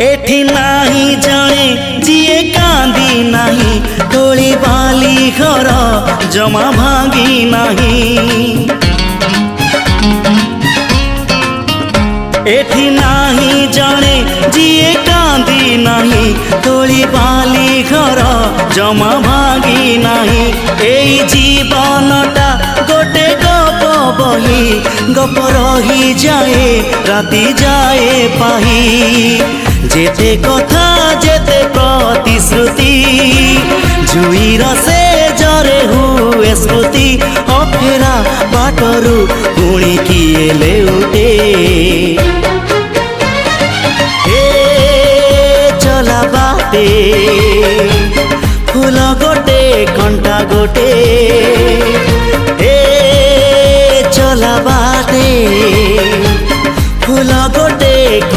एठी नाही जाने जिए कांदी नाही तोली बाली घर जमा भांगी नाही। एठी नाही जाने जिए कांदी नाही तोली बाली घर जमा भांगी नाही। एई जीवनटा गोटे गप बही गप रही जाए राति जाए पाही। जेते कथा जेते प्रतिश्रुति जुईर से जरे हुए स्मृति अफेरा बाटरू पुणी किए लेउटे। चला बाटे फूल गोटे कंटा गोटे चला बाटे फूल गोटे।